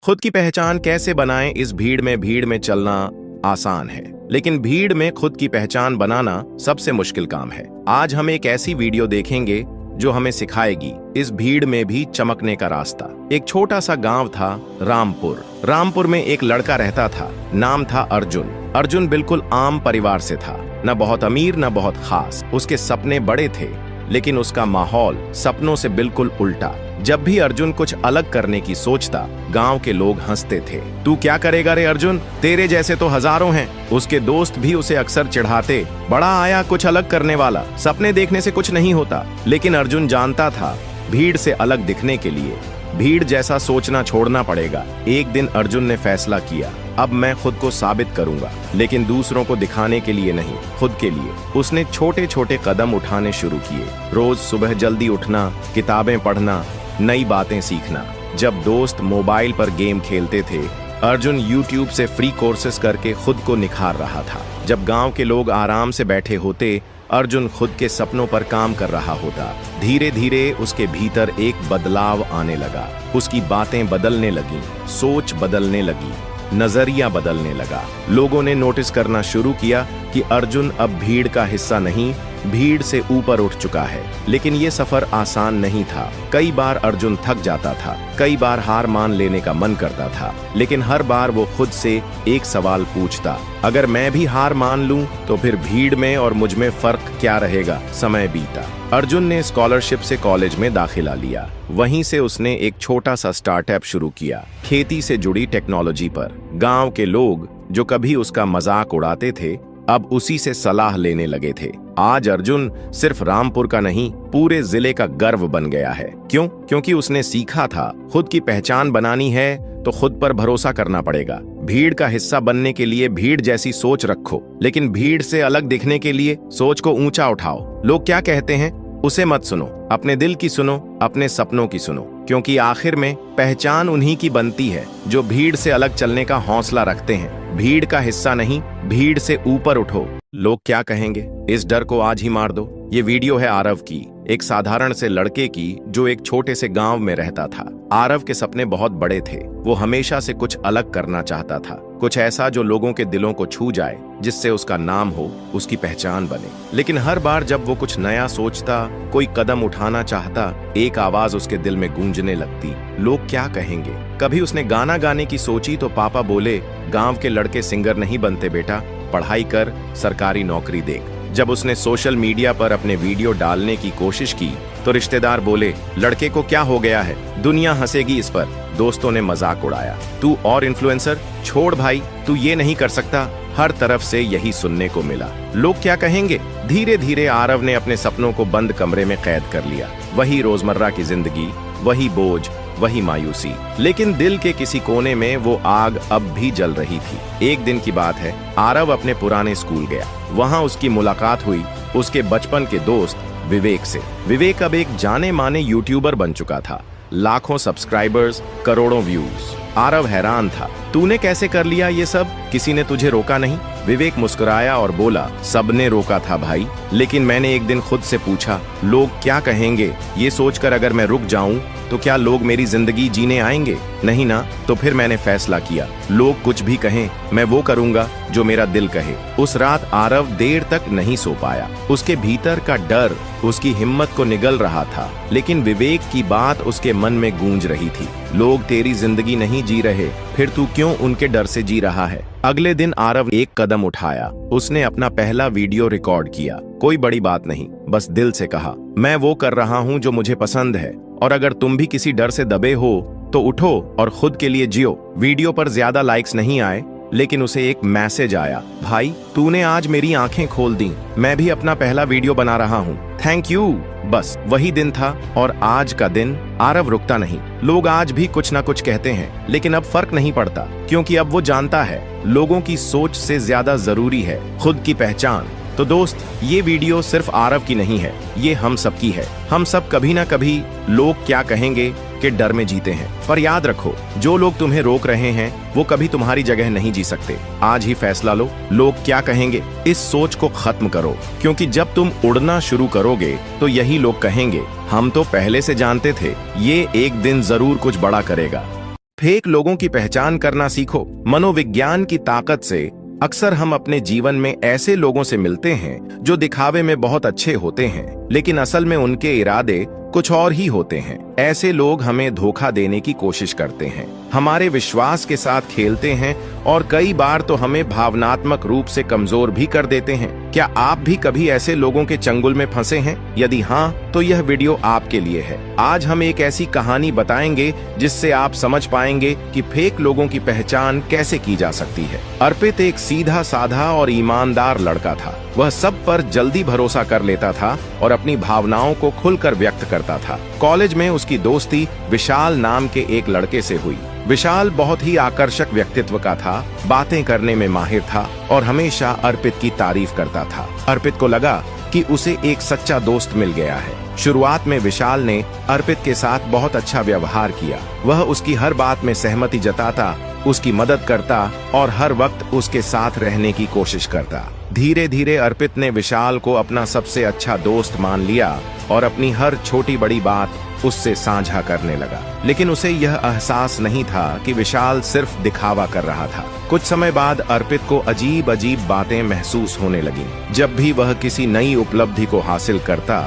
खुद की पहचान कैसे बनाएं? इस भीड़ में चलना आसान है, लेकिन भीड़ में खुद की पहचान बनाना सबसे मुश्किल काम है। आज हम एक ऐसी वीडियो देखेंगे जो हमें सिखाएगी इस भीड़ में भी चमकने का रास्ता। एक छोटा सा गांव था, रामपुर। रामपुर में एक लड़का रहता था, नाम था अर्जुन। अर्जुन बिल्कुल आम परिवार से था, न बहुत अमीर न बहुत खास। उसके सपने बड़े थे, लेकिन उसका माहौल सपनों से बिल्कुल उल्टा। जब भी अर्जुन कुछ अलग करने की सोचता, गांव के लोग हंसते थे। तू क्या करेगा रे अर्जुन, तेरे जैसे तो हजारों हैं। उसके दोस्त भी उसे अक्सर चिढ़ाते, बड़ा आया कुछ अलग करने वाला, सपने देखने से कुछ नहीं होता। लेकिन अर्जुन जानता था, भीड़ से अलग दिखने के लिए भीड़ जैसा सोचना छोड़ना पड़ेगा। एक दिन अर्जुन ने फैसला किया, अब मैं खुद को साबित करूंगा, लेकिन दूसरों को दिखाने के लिए नहीं, खुद के लिए। उसने छोटे छोटे कदम उठाने शुरू किए। रोज सुबह जल्दी उठना, किताबें पढ़ना, नई बातें सीखना। जब दोस्त मोबाइल पर गेम खेलते थे, अर्जुन यूट्यूब से फ्री कोर्सेस करके खुद को निखार रहा था। जब गांव के लोग आराम से बैठे होते, अर्जुन खुद के सपनों पर काम कर रहा होता। धीरे धीरे उसके भीतर एक बदलाव आने लगा। उसकी बातें बदलने लगी, सोच बदलने लगी, नजरिया बदलने लगा। लोगों ने नोटिस करना शुरू किया कि अर्जुन अब भीड़ का हिस्सा नहीं, भीड़ से ऊपर उठ चुका है। लेकिन ये सफर आसान नहीं था। कई बार अर्जुन थक जाता था, कई बार हार मान लेने का मन करता था, लेकिन हर बार वो खुद से एक सवाल पूछता, अगर मैं भी हार मान लूं तो फिर भीड़ में और मुझ में फर्क क्या रहेगा। समय बीता। अर्जुन ने स्कॉलरशिप से कॉलेज में दाखिला लिया। वहीं से उसने एक छोटा सा स्टार्टअप शुरू किया, खेती से जुड़ी टेक्नोलॉजी पर। गांव के लोग जो कभी उसका मजाक उड़ाते थे, अब उसी से सलाह लेने लगे थे। आज अर्जुन सिर्फ रामपुर का नहीं, पूरे जिले का गर्व बन गया है। क्यों? क्योंकि उसने सीखा था, खुद की पहचान बनानी है तो खुद पर भरोसा करना पड़ेगा। भीड़ का हिस्सा बनने के लिए भीड़ जैसी सोच रखो, लेकिन भीड़ से अलग दिखने के लिए सोच को ऊंचा उठाओ। लोग क्या कहते हैं उसे मत सुनो, अपने दिल की सुनो, अपने सपनों की सुनो, क्योंकि आखिर में पहचान उन्हीं की बनती है जो भीड़ से अलग चलने का हौसला रखते हैं। भीड़ का हिस्सा नहीं, भीड़ से ऊपर उठो। लोग क्या कहेंगे, इस डर को आज ही मार दो। ये वीडियो है आरव की, एक साधारण से लड़के की जो एक छोटे से गांव में रहता था। आरव के सपने बहुत बड़े थे। वो हमेशा से कुछ अलग करना चाहता था, कुछ ऐसा जो लोगों के दिलों को छू जाए, जिससे उसका नाम हो, उसकी पहचान बने। लेकिन हर बार जब वो कुछ नया सोचता, कोई कदम उठाना चाहता, एक आवाज उसके दिल में गूंजने लगती, लोग क्या कहेंगे। कभी उसने गाना गाने की सोची तो पापा बोले, गांव के लड़के सिंगर नहीं बनते बेटा, पढ़ाई कर, सरकारी नौकरी देख। जब उसने सोशल मीडिया पर अपने वीडियो डालने की कोशिश की तो रिश्तेदार बोले, लड़के को क्या हो गया है, दुनिया हंसेगी इस पर। दोस्तों ने मजाक उड़ाया, तू और इन्फ्लुएंसर, छोड़ भाई, तू ये नहीं कर सकता। हर तरफ से यही सुनने को मिला, लोग क्या कहेंगे। धीरे धीरे आरव ने अपने सपनों को बंद कमरे में कैद कर लिया। वही रोजमर्रा की जिंदगी, वही बोझ, वही मायूसी, लेकिन दिल के किसी कोने में वो आग अब भी जल रही थी। एक दिन की बात है, आरव अपने पुराने स्कूल गया। वहां उसकी मुलाकात हुई उसके बचपन के दोस्त विवेक से। विवेक अब एक जाने माने यूट्यूबर बन चुका था, लाखों सब्सक्राइबर्स, करोड़ों व्यूज। आरव हैरान था, तूने कैसे कर लिया ये सब, किसी ने तुझे रोका नहीं? विवेक मुस्कुराया और बोला, सबने रोका था भाई, लेकिन मैंने एक दिन खुद से पूछा, लोग क्या कहेंगे, ये सोचकर अगर मैं रुक जाऊं तो क्या लोग मेरी जिंदगी जीने आएंगे? नहीं ना। तो फिर मैंने फैसला किया, लोग कुछ भी कहें, मैं वो करूंगा जो मेरा दिल कहे। उस रात आरव देर तक नहीं सो पाया। उसके भीतर का डर उसकी हिम्मत को निगल रहा था, लेकिन विवेक की बात उसके मन में गूंज रही थी, लोग तेरी जिंदगी नहीं जी रहे, फिर तू क्यों उनके डर से जी रहा है। अगले दिन आरव एक कदम उठाया। उसने अपना पहला वीडियो रिकॉर्ड किया। कोई बड़ी बात नहीं, बस दिल से कहा, मैं वो कर रहा हूँ जो मुझे पसंद है, और अगर तुम भी किसी डर से दबे हो तो उठो और खुद के लिए जियो। वीडियो पर ज्यादा लाइक्स नहीं आए, लेकिन उसे एक मैसेज आया, भाई तूने आज मेरी आंखें खोल दी, मैं भी अपना पहला वीडियो बना रहा हूँ, थैंक यू। बस वही दिन था, और आज का दिन आरव रुकता नहीं। लोग आज भी कुछ ना कुछ कहते हैं, लेकिन अब फर्क नहीं पड़ता, क्योंकि अब वो जानता है, लोगों की सोच से ज्यादा जरूरी है खुद की पहचान। तो दोस्त, ये वीडियो सिर्फ आरव की नहीं है, ये हम सब की है। हम सब कभी ना कभी लोग क्या कहेंगे के डर में जीते हैं, पर याद रखो, जो लोग तुम्हें रोक रहे हैं वो कभी तुम्हारी जगह नहीं जी सकते। आज ही फैसला लो, लोग क्या कहेंगे, इस सोच को खत्म करो, क्योंकि जब तुम उड़ना शुरू करोगे तो यही लोग कहेंगे, हम तो पहले से जानते थे, ये एक दिन जरूर कुछ बड़ा करेगा। फेक लोगों की पहचान करना सीखो। मनोविज्ञान की ताकत से अक्सर हम अपने जीवन में ऐसे लोगों से मिलते हैं जो दिखावे में बहुत अच्छे होते हैं, लेकिन असल में उनके इरादे कुछ और ही होते हैं। ऐसे लोग हमें धोखा देने की कोशिश करते हैं, हमारे विश्वास के साथ खेलते हैं और कई बार तो हमें भावनात्मक रूप से कमजोर भी कर देते हैं। क्या आप भी कभी ऐसे लोगों के चंगुल में फंसे हैं? यदि हाँ, तो यह वीडियो आपके लिए है। आज हम एक ऐसी कहानी बताएंगे जिससे आप समझ पाएंगे कि फेक लोगों की पहचान कैसे की जा सकती है। अर्पित एक सीधा साधा और ईमानदार लड़का था। वह सब पर जल्दी भरोसा कर लेता था और अपनी भावनाओं को खुलकर व्यक्त करता था। कॉलेज में उसकी दोस्ती विशाल नाम के एक लड़के से हुई। विशाल बहुत ही आकर्षक व्यक्तित्व का था, बातें करने में माहिर था और हमेशा अर्पित की तारीफ करता था। अर्पित को लगा कि उसे एक सच्चा दोस्त मिल गया है। शुरुआत में विशाल ने अर्पित के साथ बहुत अच्छा व्यवहार किया। वह उसकी हर बात में सहमति जताता, उसकी मदद करता और हर वक्त उसके साथ रहने की कोशिश करता। धीरे धीरे अर्पित ने विशाल को अपना सबसे अच्छा दोस्त मान लिया और अपनी हर छोटी बड़ी बात उससे साझा करने लगा। लेकिन उसे यह एहसास नहीं था कि विशाल सिर्फ दिखावा कर रहा था। कुछ समय बाद अर्पित को अजीब अजीब बातें महसूस होने लगीं। जब भी वह किसी नई उपलब्धि को हासिल करता,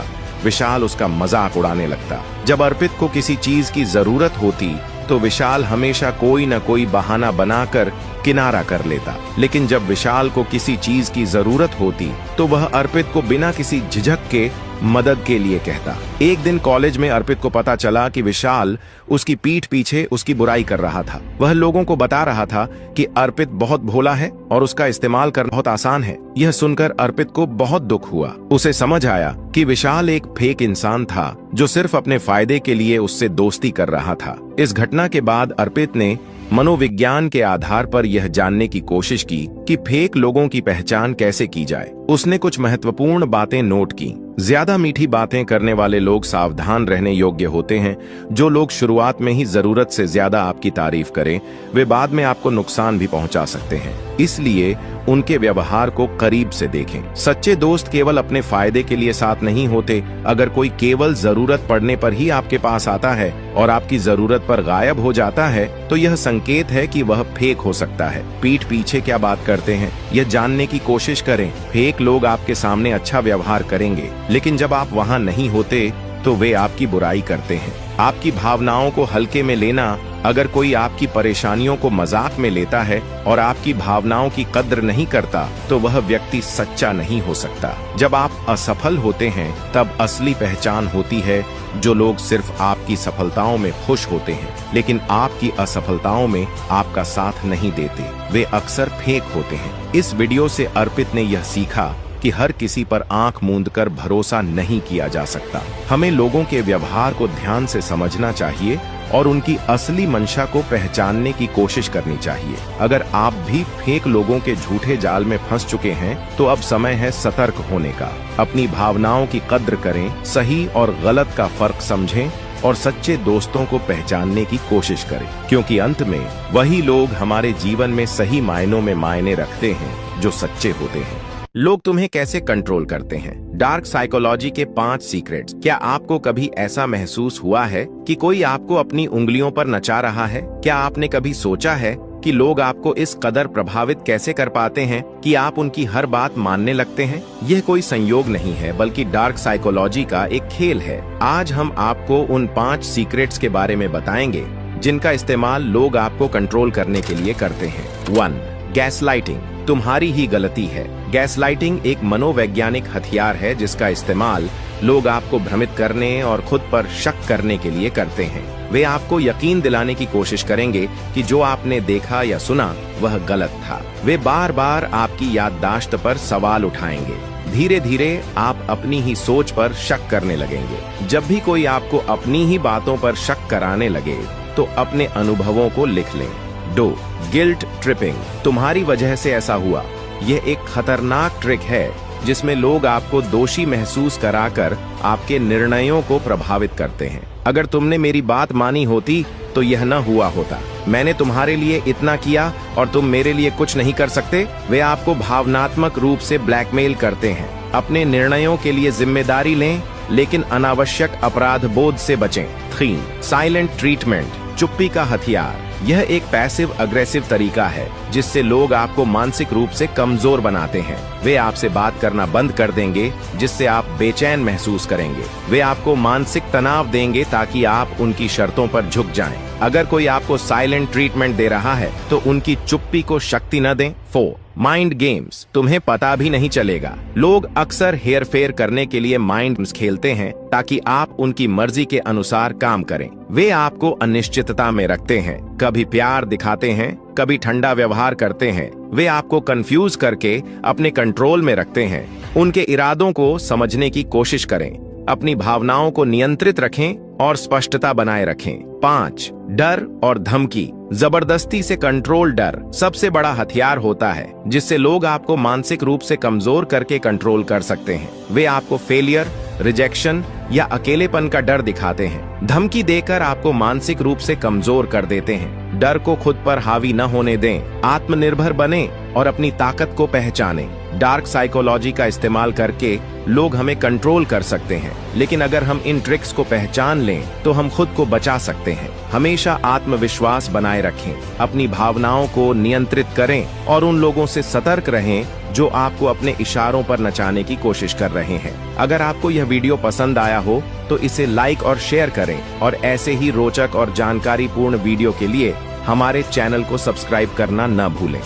विशाल उसका मजाक उड़ाने लगता। जब अर्पित को किसी चीज की जरूरत होती तो विशाल हमेशा कोई न कोई बहाना बनाकर किनारा कर लेता। लेकिन जब विशाल को किसी चीज की जरूरत होती तो वह अर्पित को बिना किसी झिझक के मदद के लिए कहता। एक दिन कॉलेज में अर्पित को पता चला कि विशाल उसकी पीठ पीछे उसकी बुराई कर रहा था। वह लोगों को बता रहा था कि अर्पित बहुत भोला है और उसका इस्तेमाल करना बहुत आसान है। यह सुनकर अर्पित को बहुत दुख हुआ। उसे समझ आया कि विशाल एक फेक इंसान था जो सिर्फ अपने फायदे के लिए उससे दोस्ती कर रहा था। इस घटना के बाद अर्पित ने मनोविज्ञान के आधार पर यह जानने की कोशिश की कि फेक लोगों की पहचान कैसे की जाए। उसने कुछ महत्वपूर्ण बातें नोट की। ज्यादा मीठी बातें करने वाले लोग सावधान रहने योग्य होते हैं। जो लोग शुरुआत में ही जरूरत से ज्यादा आपकी तारीफ करें, वे बाद में आपको नुकसान भी पहुंचा सकते हैं। इसलिए उनके व्यवहार को करीब से देखें। सच्चे दोस्त केवल अपने फायदे के लिए साथ नहीं होते। अगर कोई केवल जरूरत पड़ने पर ही आपके पास आता है और आपकी जरूरत पर गायब हो जाता है, तो यह संकेत है कि वह फेक हो सकता है। पीठ पीछे क्या बात करते हैं, यह जानने की कोशिश करें। फेक लोग आपके सामने अच्छा व्यवहार करेंगे, लेकिन जब आप वहां नहीं होते तो वे आपकी बुराई करते हैं। आपकी भावनाओं को हल्के में लेना। अगर कोई आपकी परेशानियों को मजाक में लेता है और आपकी भावनाओं की कद्र नहीं करता, तो वह व्यक्ति सच्चा नहीं हो सकता। जब आप असफल होते हैं तब असली पहचान होती है। जो लोग सिर्फ आपकी सफलताओं में खुश होते हैं लेकिन आपकी असफलताओं में आपका साथ नहीं देते, वे अक्सर फेक होते हैं। इस वीडियो से अर्पित ने यह सीखा कि हर किसी पर आंख मूंदकर भरोसा नहीं किया जा सकता। हमें लोगों के व्यवहार को ध्यान से समझना चाहिए और उनकी असली मंशा को पहचानने की कोशिश करनी चाहिए। अगर आप भी फेक लोगों के झूठे जाल में फंस चुके हैं तो अब समय है सतर्क होने का। अपनी भावनाओं की कद्र करें, सही और गलत का फर्क समझें और सच्चे दोस्तों को पहचानने की कोशिश करें, क्योंकि अंत में वही लोग हमारे जीवन में सही मायनों में मायने रखते हैं जो सच्चे होते हैं। लोग तुम्हें कैसे कंट्रोल करते हैं? डार्क साइकोलॉजी के 5 सीक्रेट्स। क्या आपको कभी ऐसा महसूस हुआ है कि कोई आपको अपनी उंगलियों पर नचा रहा है? क्या आपने कभी सोचा है कि लोग आपको इस कदर प्रभावित कैसे कर पाते हैं कि आप उनकी हर बात मानने लगते हैं? यह कोई संयोग नहीं है, बल्कि डार्क साइकोलॉजी का एक खेल है। आज हम आपको उन 5 सीक्रेट्स के बारे में बताएंगे जिनका इस्तेमाल लोग आपको कंट्रोल करने के लिए करते हैं। 1. गैसलाइटिंग। तुम्हारी ही गलती है। गैसलाइटिंग एक मनोवैज्ञानिक हथियार है जिसका इस्तेमाल लोग आपको भ्रमित करने और खुद पर शक करने के लिए करते हैं। वे आपको यकीन दिलाने की कोशिश करेंगे कि जो आपने देखा या सुना वह गलत था। वे बार बार आपकी याददाश्त पर सवाल उठाएंगे। धीरे धीरे आप अपनी ही सोच पर शक करने लगेंगे। जब भी कोई आपको अपनी ही बातों पर शक कराने लगे तो अपने अनुभवों को लिख लें। 2. Guilt tripping. तुम्हारी वजह से ऐसा हुआ। यह एक खतरनाक ट्रिक है जिसमें लोग आपको दोषी महसूस कराकर आपके निर्णयों को प्रभावित करते हैं। अगर तुमने मेरी बात मानी होती तो यह न हुआ होता। मैंने तुम्हारे लिए इतना किया और तुम मेरे लिए कुछ नहीं कर सकते। वे आपको भावनात्मक रूप से ब्लैकमेल करते हैं। अपने निर्णयों के लिए जिम्मेदारी लें, लेकिन अनावश्यक अपराध बोध से बचें। 3. Silent treatment. चुप्पी का हथियार। यह एक पैसिव अग्रेसिव तरीका है जिससे लोग आपको मानसिक रूप से कमजोर बनाते हैं। वे आपसे बात करना बंद कर देंगे जिससे आप बेचैन महसूस करेंगे। वे आपको मानसिक तनाव देंगे ताकि आप उनकी शर्तों पर झुक जाएं। अगर कोई आपको साइलेंट ट्रीटमेंट दे रहा है तो उनकी चुप्पी को शक्ति न दें। 4. Mind games. तुम्हें पता भी नहीं चलेगा। लोग अक्सर हेर फेर करने के लिए माइंड गेम्स खेलते हैं ताकि आप उनकी मर्जी के अनुसार काम करें। वे आपको अनिश्चितता में रखते हैं, कभी प्यार दिखाते हैं, कभी ठंडा व्यवहार करते हैं। वे आपको कंफ्यूज करके अपने कंट्रोल में रखते हैं। उनके इरादों को समझने की कोशिश करें। अपनी भावनाओं को नियंत्रित रखें और स्पष्टता बनाए रखें। 5. डर और धमकी। जबरदस्ती से कंट्रोल। डर सबसे बड़ा हथियार होता है जिससे लोग आपको मानसिक रूप से कमजोर करके कंट्रोल कर सकते हैं। वे आपको फेलियर, रिजेक्शन या अकेलेपन का डर दिखाते हैं। धमकी देकर आपको मानसिक रूप से कमजोर कर देते हैं। डर को खुद पर हावी न होने दें। आत्मनिर्भर बने और अपनी ताकत को पहचानें। डार्क साइकोलॉजी का इस्तेमाल करके लोग हमें कंट्रोल कर सकते हैं, लेकिन अगर हम इन ट्रिक्स को पहचान लें तो हम खुद को बचा सकते हैं। हमेशा आत्मविश्वास बनाए रखें, अपनी भावनाओं को नियंत्रित करें और उन लोगों से सतर्क रहें जो आपको अपने इशारों पर नचाने की कोशिश कर रहे हैं। अगर आपको यह वीडियो पसंद आया हो तो इसे लाइक और शेयर करें और ऐसे ही रोचक और जानकारीपूर्ण वीडियो के लिए हमारे चैनल को सब्सक्राइब करना न भूलें।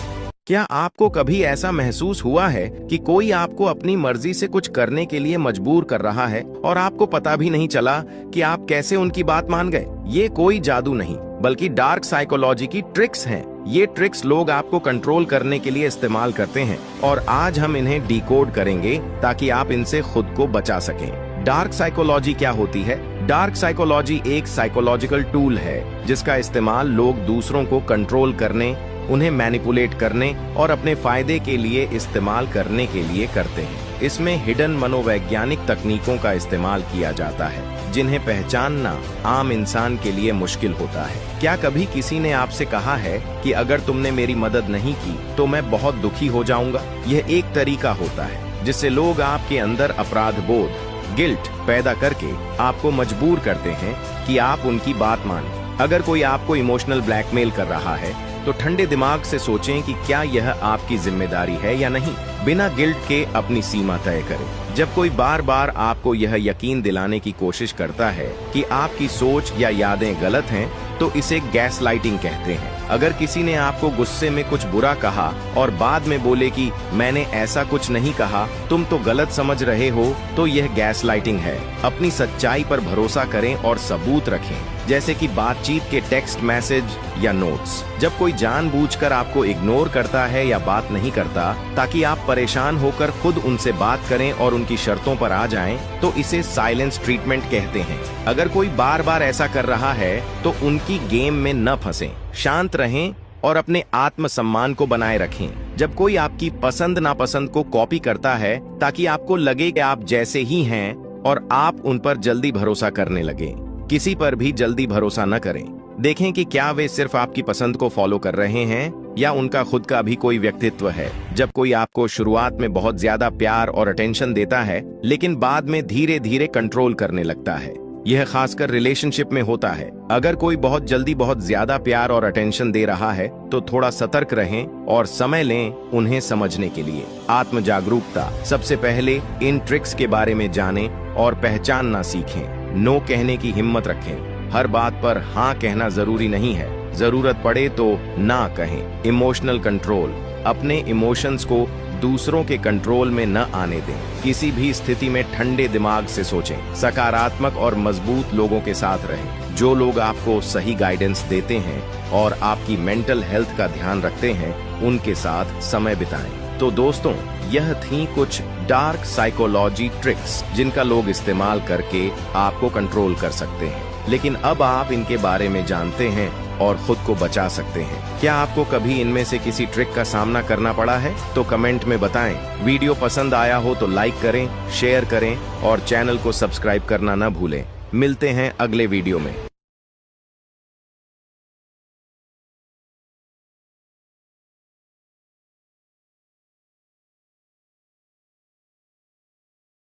क्या आपको कभी ऐसा महसूस हुआ है कि कोई आपको अपनी मर्जी से कुछ करने के लिए मजबूर कर रहा है और आपको पता भी नहीं चला कि आप कैसे उनकी बात मान गए? ये कोई जादू नहीं बल्कि डार्क साइकोलॉजी की ट्रिक्स हैं। ये ट्रिक्स लोग आपको कंट्रोल करने के लिए इस्तेमाल करते हैं और आज हम इन्हें डिकोड करेंगे ताकि आप इनसे खुद को बचा सकें। डार्क साइकोलॉजी क्या होती है? डार्क साइकोलॉजी एक साइकोलॉजिकल टूल है जिसका इस्तेमाल लोग दूसरों को कंट्रोल करने, उन्हें मैनिपुलेट करने और अपने फायदे के लिए इस्तेमाल करने के लिए करते हैं। इसमें हिडन मनोवैज्ञानिक तकनीकों का इस्तेमाल किया जाता है जिन्हें पहचानना आम इंसान के लिए मुश्किल होता है। क्या कभी किसी ने आपसे कहा है कि अगर तुमने मेरी मदद नहीं की तो मैं बहुत दुखी हो जाऊंगा? यह एक तरीका होता है जिससे लोग आपके अंदर अपराध बोध, गिल्ट पैदा करके आपको मजबूर करते हैं कि आप उनकी बात मानें। अगर कोई आपको इमोशनल ब्लैकमेल कर रहा है तो ठंडे दिमाग से सोचें कि क्या यह आपकी जिम्मेदारी है या नहीं। बिना गिल्ट के अपनी सीमा तय करें। जब कोई बार बार आपको यह यकीन दिलाने की कोशिश करता है कि आपकी सोच या यादें गलत हैं तो इसे गैसलाइटिंग कहते हैं। अगर किसी ने आपको गुस्से में कुछ बुरा कहा और बाद में बोले कि मैंने ऐसा कुछ नहीं कहा, तुम तो गलत समझ रहे हो, तो यह गैसलाइटिंग है। अपनी सच्चाई पर भरोसा करें और सबूत रखें, जैसे कि बातचीत के टेक्स्ट मैसेज या नोट्स। जब कोई जानबूझकर आपको इग्नोर करता है या बात नहीं करता ताकि आप परेशान होकर खुद उनसे बात करें और उनकी शर्तों पर आ जाएं, तो इसे साइलेंस ट्रीटमेंट कहते हैं। अगर कोई बार बार ऐसा कर रहा है तो उनकी गेम में न फंसें, शांत रहें और अपने आत्मसम्मान को बनाए रखें। जब कोई आपकी पसंद नापसंद को कॉपी करता है ताकि आपको लगे कि आप जैसे ही हैं और आप उन पर जल्दी भरोसा करने लगें। किसी पर भी जल्दी भरोसा न करें। देखें कि क्या वे सिर्फ आपकी पसंद को फॉलो कर रहे हैं या उनका खुद का भी कोई व्यक्तित्व है। जब कोई आपको शुरुआत में बहुत ज्यादा प्यार और अटेंशन देता है लेकिन बाद में धीरे धीरे कंट्रोल करने लगता है, यह खासकर रिलेशनशिप में होता है। अगर कोई बहुत जल्दी बहुत ज्यादा प्यार और अटेंशन दे रहा है तो थोड़ा सतर्क रहें और समय लें उन्हें समझने के लिए। आत्म जागरूकता। सबसे पहले इन ट्रिक्स के बारे में जानें और पहचानना सीखें। नो कहने की हिम्मत रखें। हर बात पर हाँ कहना जरूरी नहीं है, जरूरत पड़े तो ना कहें। Emotional control. अपने इमोशंस को दूसरों के कंट्रोल में न आने दें। किसी भी स्थिति में ठंडे दिमाग से सोचें। सकारात्मक और मजबूत लोगों के साथ रहें। जो लोग आपको सही गाइडेंस देते हैं और आपकी मेंटल हेल्थ का ध्यान रखते हैं, उनके साथ समय बिताएं। तो दोस्तों, यह थी कुछ डार्क साइकोलॉजी ट्रिक्स जिनका लोग इस्तेमाल करके आपको कंट्रोल कर सकते हैं। लेकिन अब आप इनके बारे में जानते हैं और खुद को बचा सकते हैं। क्या आपको कभी इनमें से किसी ट्रिक का सामना करना पड़ा है? तो कमेंट में बताएं। वीडियो पसंद आया हो तो लाइक करें, शेयर करें और चैनल को सब्सक्राइब करना न भूलें। मिलते हैं अगले वीडियो में।